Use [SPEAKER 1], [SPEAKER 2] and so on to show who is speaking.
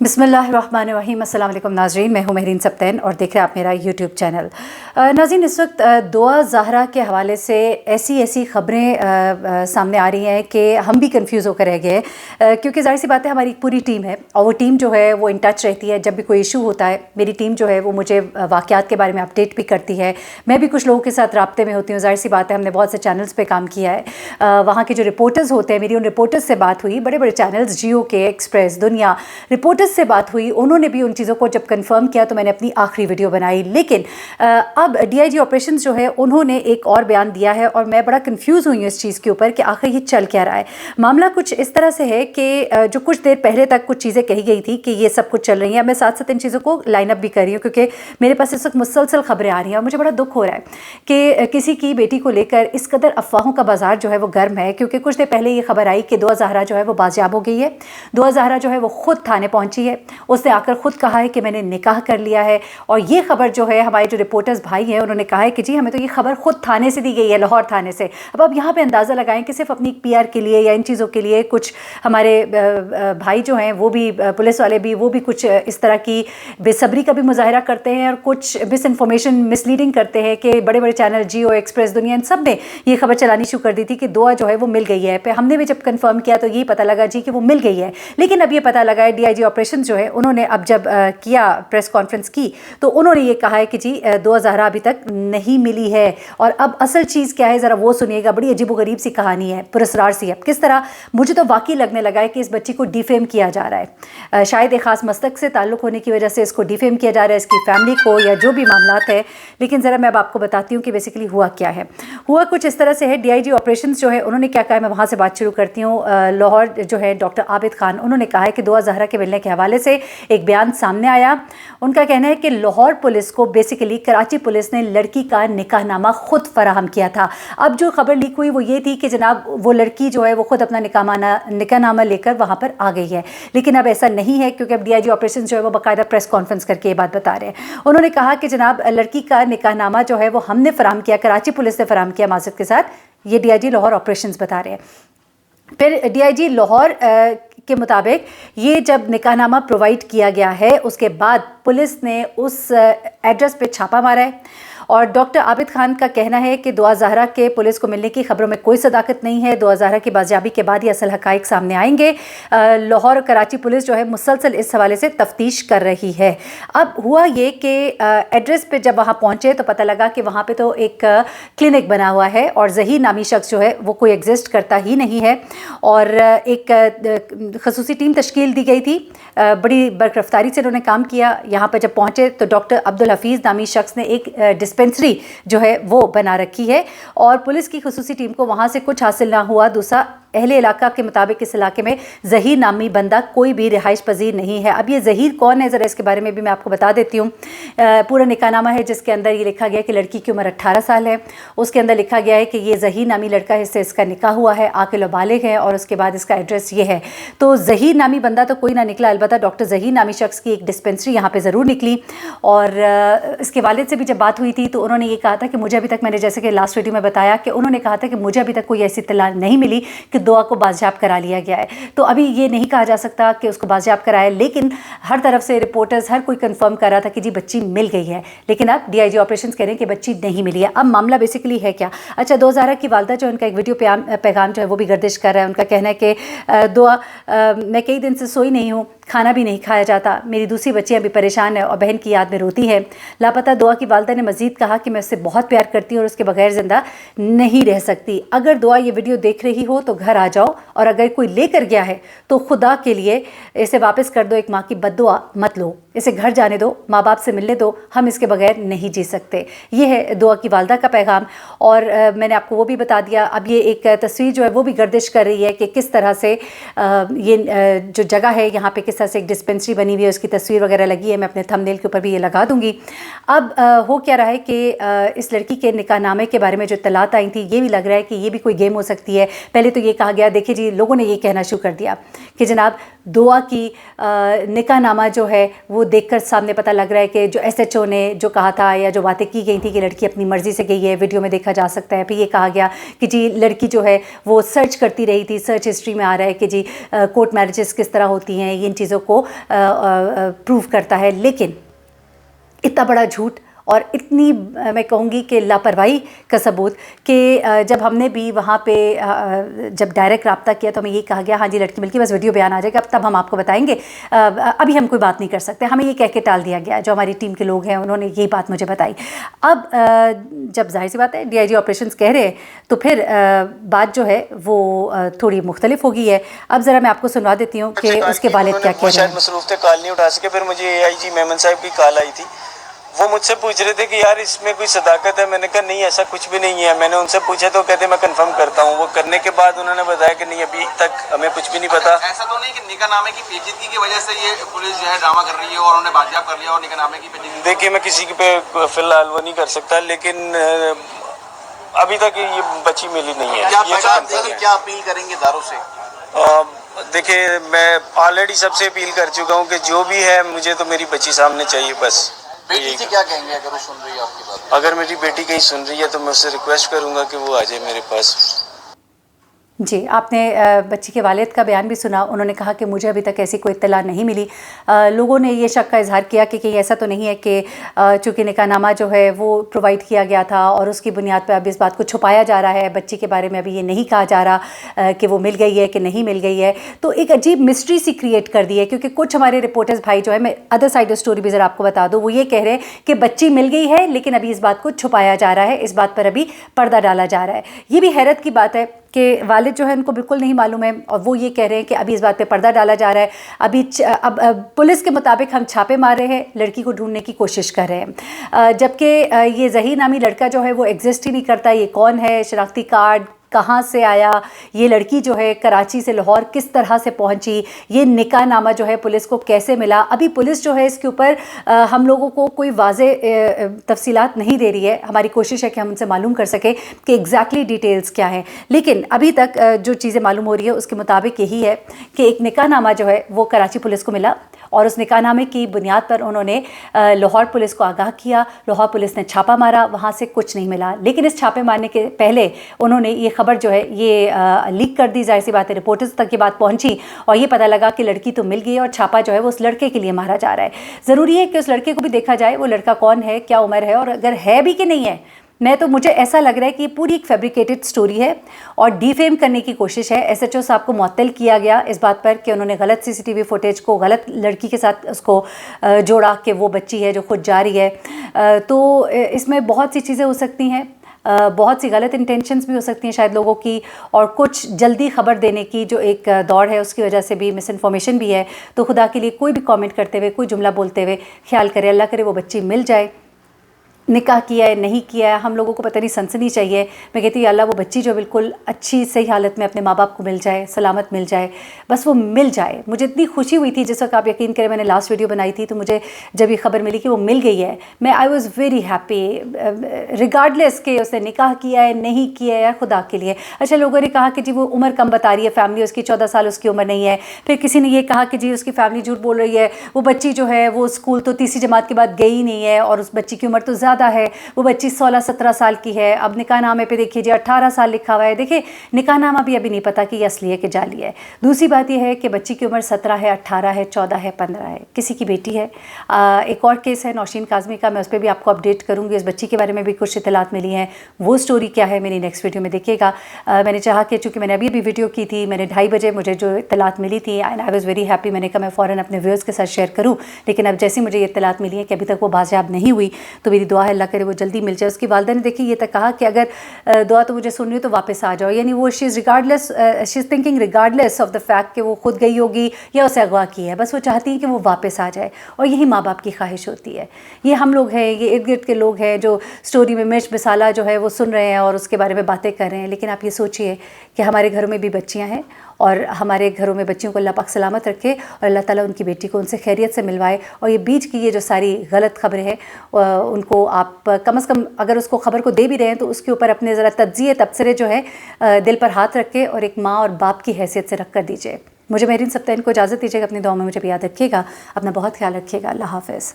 [SPEAKER 1] बिस्मिल्लाहिर्रहमानिर्रहीम। अस्सलाम वालेकुम नाज़रीन, मैं हूँ महरीन सब्तैन और देख रहे हैं आप मेरा यूट्यूब चैनल। नाज़रीन, इस वक्त दुआ ज़हरा के हवाले से ऐसी ख़बरें सामने आ रही हैं कि हम भी कंफ्यूज होकर रह गए, क्योंकि ज़ाहिर सी बात है हमारी एक पूरी टीम है और वो टीम जो है वो इन टच रहती है। जब भी कोई इशू होता है मेरी टीम जो है वो मुझे वाक़यात के बारे में अपडेट भी करती है। मैं भी कुछ लोगों के साथ राब्ते में होती हूँ। ज़ाहिर सी बात है हमने बहुत से चैनल्स पे काम किया है। वहाँ के जो रिपोर्टर्स होते हैं, मेरी उन रिपोर्टर्स से बात हुई, बड़े बड़े चैनल्स, जियो के, एक्सप्रेस, दुनिया, रिपोर्टर्स से बात हुई। उन्होंने भी उन चीज़ों को जब कंफर्म किया तो मैंने अपनी आखिरी वीडियो बनाई। लेकिन अब डीआईजी ऑपरेशंस जो है उन्होंने एक और बयान दिया है और मैं बड़ा कंफ्यूज हुई हूँ इस चीज़ के ऊपर कि आखिर ये चल क्या रहा है। मामला कुछ इस तरह से है कि जो कुछ देर पहले तक कुछ चीज़ें कही गई थी कि ये सब कुछ चल रही है, मैं साथ साथ इन चीज़ों को लाइन अप भी कर रही हूँ क्योंकि मेरे पास इस वक्त मुसलसल खबरें आ रही हैं और मुझे बड़ा दुख हो रहा है कि किसी की बेटी को लेकर इस कदर अफवाहों का बाजार जो है वो गर्म है। क्योंकि कुछ देर पहले ये खबर आई कि दुआ ज़हरा जो है वो बाजियाब हो गई है। दुआ ज़हरा जो है वो खुद थाने पहुंची है, उसने आकर खुद कहा है कि मैंने निकाह कर लिया है। और ये खबर जो है हमारे जो रिपोर्टर्स भाई हैं उन्होंने कहा है कि जी हमें तो ये खबर खुद थाने से दी गई है, लाहौर थाने से। अब आप यहाँ पे अंदाज़ा लगाएं कि सिर्फ अपनी पीआर के लिए या इन चीज़ों के लिए कुछ हमारे भाई जो हैं वो भी, पुलिस वाले भी, वो भी कुछ इस तरह की बेसब्री का भी मुजाहरा करते हैं और कुछ मिस इन्फॉर्मेशन, मिसलीडिंग करते हैं कि बड़े बड़े चैनल, जियो, एक्सप्रेस, दुनिया, इन सब ने ये खबर चलानी शुरू कर दी थी कि दुआ जो है वो मिल गई है। हमने भी जब कन्फर्म किया तो यही पता लगा जी कि वो मिल गई है। लेकिन अब ये पता लगा है डीआईजी ऑपरेशन जो है उन्होंने अब जब किया, प्रेस कॉन्फ्रेंस की, तो उन्होंने ये कहा है कि जी दुआ ज़हरा अभी तक नहीं मिली है। और अब असल चीज़ क्या है ज़रा वो सुनिएगा। बड़ी अजीबोगरीब सी कहानी है, पुरस्रार सी है। किस तरह मुझे तो वाकई लगने लगा है कि इस बच्ची को डिफेम किया जा रहा है। शायद एक ख़ास मस्तक से ताल्लुक़ होने की वजह से इसको डिफेम किया जा रहा है, इसकी फैमिली को, या जो भी मामलात है। लेकिन ज़रा मैं अब आपको बताती हूँ कि बेसिकली हुआ क्या है। हुआ कुछ इस तरह से है, डीआईजी ऑपरेशंस जो है उन्होंने क्या कहा है, मैं वहाँ से बात शुरू करती हूँ। लाहौर जो है डॉक्टर आबिद खान, उन्होंने कहा है कि दुआ ज़हरा के मिलने के हवाले से एक बयान सामने आया। उनका कहना है कि लाहौर पुलिस को बेसिकली कराची पुलिस ने लड़की का निकाहनामा खुद फराहम किया था। अब जो खबर लीक हुई वो ये थी कि जनाब वो लड़की जो है वो खुद अपना निकाहनामा लेकर वहाँ पर आ गई है। लेकिन अब ऐसा नहीं है क्योंकि अब डीआईजी ऑपरेशन जो है वो बाकायदा प्रेस कॉन्फ्रेंस करके ये बात बता रहे हैं। उन्होंने कहा कि जनाब लड़की का निकाहनामा जो है वो हमने फराहम किया, कराची पुलिस ने फराहम किया माज़रत के साथ। ये डीआईजी लाहौर ऑपरेशंस बता रहे हैं। फिर डीआईजी लाहौर के मुताबिक ये जब निकाहनामा प्रोवाइड किया गया है उसके बाद पुलिस ने उस एड्रेस पे छापा मारा है। और डॉक्टर आबिद खान का कहना है कि दुआ ज़हरा के पुलिस को मिलने की खबरों में कोई सदाकत नहीं है। दुआ ज़हरा की बाजियाबी के बाद ये असल हक़ाइक़ सामने आएंगे। लाहौर और कराची पुलिस जो है मुसलसल इस हवाले से तफ्तीश कर रही है। अब हुआ ये कि एड्रेस पे जब वहाँ पहुँचे तो पता लगा कि वहाँ पे तो एक क्लिनिक बना हुआ है और ज़हीर नामी शख्स जो है वो कोई एग्जिस्ट करता ही नहीं है। और एक ख़ुसूसी टीम तश्कील दी गई थी, बड़ी बरकरफ्तारी से उन्होंने काम किया। यहाँ पर जब पहुँचे तो डॉक्टर अब्दुल हफीज़ नामी शख्स ने एक डिस्पेंसरी जो है वो बना रखी है और पुलिस की ख़ुसूसी टीम को वहाँ से कुछ हासिल ना हुआ। दूसरा, अहले इलाका के मुताबिक इस इलाके में ज़हीर नामी बंदा कोई भी रिहाइश पजीर नहीं है। अब ये ज़हीर कौन है ज़रा इसके बारे में भी मैं आपको बता देती हूँ। पूरा निकाहनामा है जिसके अंदर ये लिखा गया है कि लड़की की उम्र 18 साल है। उसके अंदर लिखा गया है कि ये ज़हीर नामी लड़का है, इससे इसका निकाह हुआ है, आकिल व बालिग है और उसके बाद इसका एड्रेस ये है। तो ज़हीर नामी बंदा तो कोई ना निकला, अलबत्ता डॉक्टर ज़हीर नामी शख्स की एक डिस्पेंसरी यहाँ पर ज़रूर निकली। और इसके वालिद से भी जब बात हुई थी तो उन्होंने ये कहा था कि मुझे अभी तक, मैंने जैसे कि लास्ट वीडियो में बताया कि उन्होंने कहा था कि मुझे अभी तक कोई ऐसी इत्तला नहीं मिली कि दुआ को बाजियाब करा लिया गया है। तो अभी ये नहीं कहा जा सकता कि उसको बाजियाब कराया, लेकिन हर तरफ से रिपोर्टर्स, हर कोई कंफर्म कर रहा था कि जी बच्ची मिल गई है। लेकिन अब डीआईजी ऑपरेशंस कह रहे हैं कि बच्ची नहीं मिली है। अब मामला बेसिकली है क्या? अच्छा, दुआ ज़हरा की वालदा जो, उनका एक वीडियो पैगाम जो है वो भी गर्दिश कर रहा है। उनका कहना है कि दुआ, मैं कई दिन से सोई नहीं हूँ, खाना भी नहीं खाया जाता, मेरी दूसरी बच्चियाँ भी परेशान है और बहन की याद में रोती है। लापता दुआ की वालदा ने मज़ीद कहा कि मैं उससे बहुत प्यार करती हूँ और उसके बगैर ज़िंदा नहीं रह सकती। अगर दुआ ये वीडियो देख रही हो तो घर आ जाओ, और अगर कोई लेकर गया है तो खुदा के लिए इसे वापस कर दो। एक माँ की बद्दुआ मत लो, इसे घर जाने दो, माँ बाप से मिलने दो, हम इसके बगैर नहीं जी सकते। ये है दुआ की वालदा का पैगाम। और मैंने आपको वो भी बता दिया। अब ये एक तस्वीर जो है वो भी गर्दिश कर रही है कि किस तरह से ये जो जगह है यहाँ पे किस तरह से एक डिस्पेंसरी बनी हुई है, उसकी तस्वीर वगैरह लगी है। मैं अपने थंबनेल के ऊपर भी ये लगा दूंगी। अब हो क्या रहा है कि इस लड़की के निकाहनामे के बारे में जो इत्तलात आई थी, ये भी लग रहा है कि ये भी कोई गेम हो सकती है। पहले तो ये कहा गया, देखिए जी, लोगों ने ये कहना शुरू कर दिया कि जनाब दुआ की निकाहनामा जो है वो देखकर सामने पता लग रहा है कि जो एसएचओ ने जो कहा था या जो बातें की गई थी कि लड़की अपनी मर्ज़ी से गई है, वीडियो में देखा जा सकता है। फिर ये कहा गया कि जी लड़की जो है वो सर्च करती रही थी, सर्च हिस्ट्री में आ रहा है कि जी कोर्ट मैरिजेस किस तरह होती हैं, इन چیزوں کو پروو کرتا ہے. لیکن اتنا بڑا جھوٹ اور اتنی میں کہوں گی کہ لاپرواہی کا ثبوت کہ جب ہم نے بھی وہاں پہ جب ڈائریکٹ رابطہ کیا تو ہمیں یہ کہا گیا ہاں جی لڑکی مل گئی، بس ویڈیو بیان آ جائے گا تب ہم آپ کو بتائیں گے، ابھی ہم کوئی بات نہیں کر سکتے. ہمیں یہ کہہ کے ٹال دیا گیا. جو ہماری ٹیم کے لوگ ہیں انہوں نے یہی بات مجھے بتائی. اب جب ظاہر سی بات ہے ڈی آئی جی آپریشنز کہہ رہے ہیں تو پھر بات جو ہے وہ تھوڑی مختلف ہو گئی ہے. اب ذرا میں آپ کو سنوا دیتی ہوں کہ اس کے والد کیا کہہ رہے ہیں.
[SPEAKER 2] شاید مصروف تھے، کال نہیں اٹھا سکے. پھر مجھے اے آئی جی میمن صاحب کی کال آئی تھی، وہ مجھ سے پوچھ رہے تھے کہ یار اس میں کوئی صداقت ہے. میں نے کہا نہیں ایسا کچھ بھی نہیں ہے. میں نے ان سے پوچھا تو کہتے میں کنفرم کرتا ہوں. وہ کرنے کے بعد انہوں نے بتایا کہ نہیں ابھی تک ہمیں کچھ بھی نہیں پتا.
[SPEAKER 3] ایسا تو نہیں کہ نکاح نامے کی پیچیدگی کی وجہ سے یہ پولیس جو ہے ڈرامہ کر رہی ہے اور انہوں نے بازیاب کر لیا اور نکاح نامے کی پیچیدگی؟
[SPEAKER 2] دیکھیے میں کسی پہ فی الحال وہ نہیں کر سکتا، لیکن ابھی تک یہ بچی ملی نہیں ہے.
[SPEAKER 3] کیا اپیل کریں گے اداروں سے؟
[SPEAKER 2] دیکھیے میں آلریڈی سب سے اپیل کر چکا ہوں کہ جو بھی ہے مجھے تو میری بچی سامنے چاہیے بس.
[SPEAKER 3] بیٹی سے کیا کہیں گے اگر وہ سن رہی ہے آپ کی بات؟
[SPEAKER 2] اگر میری بیٹی کہیں سن رہی ہے تو میں اس سے ریکویسٹ کروں گا کہ وہ آ جائے میرے پاس.
[SPEAKER 1] جی آپ نے بچی کے والد کا بیان بھی سنا. انہوں نے کہا کہ مجھے ابھی تک ایسی کوئی اطلاع نہیں ملی. لوگوں نے یہ شک کا اظہار کیا کہ کہیں ایسا تو نہیں ہے کہ چونکہ نکاح نامہ جو ہے وہ پرووائڈ کیا گیا تھا اور اس کی بنیاد پہ اب اس بات کو چھپایا جا رہا ہے. بچی کے بارے میں ابھی یہ نہیں کہا جا رہا کہ وہ مل گئی ہے کہ نہیں مل گئی ہے. تو ایک عجیب مسٹری سی کریٹ کر دی ہے کیونکہ کچھ ہمارے رپورٹرز بھائی جو ہے، میں ادر سائڈ آف اسٹوری بھی ذرا آپ کو بتا دوں، وہ یہ کہہ رہے ہیں کہ بچی مل گئی ہے لیکن ابھی اس بات کو چھپایا جا رہا ہے، اس بات پر ابھی پردہ ڈالا جا رہا ہے. یہ بھی حیرت کی بات ہے کہ والد جو ہے ان کو بالکل نہیں معلوم ہے اور وہ یہ کہہ رہے ہیں کہ ابھی اس بات پہ پردہ ڈالا جا رہا ہے. اب پولیس کے مطابق ہم چھاپے مار رہے ہیں، لڑکی کو ڈھونڈنے کی کوشش کر رہے ہیں، جبکہ یہ ظہیر نامی لڑکا جو ہے وہ ایگزسٹ ہی نہیں کرتا. یہ کون ہے، شناختی کارڈ کہاں سے آیا، یہ لڑکی جو ہے کراچی سے لاہور کس طرح سے پہنچی، یہ نکاح نامہ جو ہے پولیس کو کیسے ملا، ابھی پولیس جو ہے اس کے اوپر ہم لوگوں کو کوئی واضح تفصیلات نہیں دے رہی ہے. ہماری کوشش ہے کہ ہم ان سے معلوم کر سکیں کہ ایگزیکٹلی ڈیٹیلز کیا ہیں. لیکن ابھی تک جو چیزیں معلوم ہو رہی ہے اس کے مطابق یہی ہے کہ ایک نکاح نامہ جو ہے وہ کراچی پولیس کو ملا اور اس نکاح نامے کی بنیاد پر انہوں نے لاہور پولیس کو آگاہ کیا. لاہور پولیس نے چھاپا مارا، وہاں سے کچھ نہیں ملا. لیکن اس چھاپے مارنے کے پہلے انہوں نے یہ خبر جو ہے یہ لیک کر دی. ظاہر سی بات ہے رپورٹرز تک یہ بات پہنچی اور یہ پتہ لگا کہ لڑکی تو مل گئی اور چھاپا جو ہے وہ اس لڑکے کے لیے مارا جا رہا ہے. ضروری ہے کہ اس لڑکے کو بھی دیکھا جائے وہ لڑکا کون ہے، کیا عمر ہے، اور اگر ہے بھی کہ نہیں ہے. مجھے ایسا لگ رہا ہے کہ یہ پوری ایک فیبریکیٹڈ سٹوری ہے اور ڈی فیم کرنے کی کوشش ہے. ایس ایچ او صاحب کو معطل کیا گیا اس بات پر کہ انہوں نے غلط CCTV فوٹیج کو غلط لڑکی کے ساتھ اس کو جوڑا کہ وہ بچی ہے جو خود جا رہی ہے. تو اس میں بہت سی چیزیں ہو سکتی ہیں، بہت سی غلط انٹینشنز بھی ہو سکتی ہیں شاید لوگوں کی، اور کچھ جلدی خبر دینے کی جو ایک دور ہے اس کی وجہ سے بھی مس انفارمیشن بھی ہے. تو خدا کے لیے کوئی بھی کامنٹ کرتے ہوئے، کوئی جملہ بولتے ہوئے خیال کرے، اللہ کرے وہ بچی مل جائے. نکاح کیا ہے نہیں کیا ہے ہم لوگوں کو پتہ نہیں، سنسنی چاہیے. میں کہتی ہوں اللہ وہ بچی جو بالکل اچھی صحیح حالت میں اپنے ماں باپ کو مل جائے، سلامت مل جائے، بس وہ مل جائے. مجھے اتنی خوشی ہوئی تھی جس وقت آپ یقین کریں میں نے لاسٹ ویڈیو بنائی تھی تو مجھے جب یہ خبر ملی کہ وہ مل گئی ہے، میں I was very happy regardless کہ اس نے نکاح کیا ہے نہیں کیا ہے. خدا کے لیے اچھا لوگوں نے کہا کہ جی وہ عمر کم بتا رہی ہے، فیملی اس کی 14 سال اس کی عمر نہیں ہے. پھر کسی نے یہ کہا کہ جی اس کی فیملی جھوٹ بول رہی ہے، وہ بچی جو ہے وہ اسکول تو تیسری جماعت کے بعد گئی نہیں ہے اور اس بچی کی عمر تو زیادہ ہے، وہ بچی 16-17 سال کی ہے. اب نکاح نامے پہ دیکھیے جی 18 سال لکھا ہوا ہے. دیکھیں نکاح نامہ بھی ابھی نہیں پتہ کہ یہ اصلی ہے کہ جعلی ہے. دوسری بات یہ ہے کہ بچی کی عمر 17 ہے، 18 ہے، 14 ہے، 15 ہے، کسی کی بیٹی ہے. ایک اور کیس ہے نوشین کاظمی کا، میں اس پہ بھی آپ کو اپڈیٹ کروں گی. اس بچی کے بارے میں بھی کچھ اطلاعات ملی ہیں، وہ سٹوری کیا ہے میری نیکسٹ ویڈیو میں دیکھیے گا. میں نے چاہا کہ چونکہ میں نے ابھی ویڈیو کی تھی، میں نے 2:30 بجے مجھے جو اطلاعات ملی تھی and I was very happy, میں نے کہا میں فوراً اپنے ویورز کے ساتھ شیئر کروں. لیکن اب جیسے مجھے یہ اطلاعات ملی ہیں کہ ابھی تک وہ بازیاب نہیں ہوئی تو میری دعا ہے اللہ کرے وہ جلدی مل جائے. اس کی والدہ نے دیکھیے یہ تک کہا کہ اگر دعا تو مجھے سن رہی ہو تو واپس آ جاؤ. یعنی وہ she is thinking regardless of the fact کہ وہ خود گئی ہوگی یا اسے اغوا کی ہے، بس وہ چاہتی ہیں کہ وہ واپس آ جائے. اور یہی ماں باپ کی خواہش ہوتی ہے. یہ ہم لوگ ہیں، یہ ارد گرد کے لوگ ہیں جو سٹوری میں مرچ مسالہ جو ہے وہ سن رہے ہیں اور اس کے بارے میں باتیں کر رہے ہیں. لیکن آپ یہ سوچئے کہ ہمارے گھروں میں بھی بچیاں ہیں اور ہمارے گھروں میں بچیوں کو اللہ پاک سلامت رکھے اور اللہ تعالیٰ ان کی بیٹی کو ان سے خیریت سے ملوائے. اور یہ بیچ کی یہ جو ساری غلط خبریں ہیں ان کو آپ کم از کم اگر اس کو خبر کو دے بھی رہے ہیں تو اس کے اوپر اپنے ذرا تجزیے تبصرے جو ہے دل پر ہاتھ رکھ کے اور ایک ماں اور باپ کی حیثیت سے رکھ کر دیجیے. مجھے مہرین سبتین کو اجازت دیجیے گا، اپنی دعاؤں میں مجھے بھی یاد رکھیے گا. اپنا بہت خیال رکھیے گا. اللہ حافظ.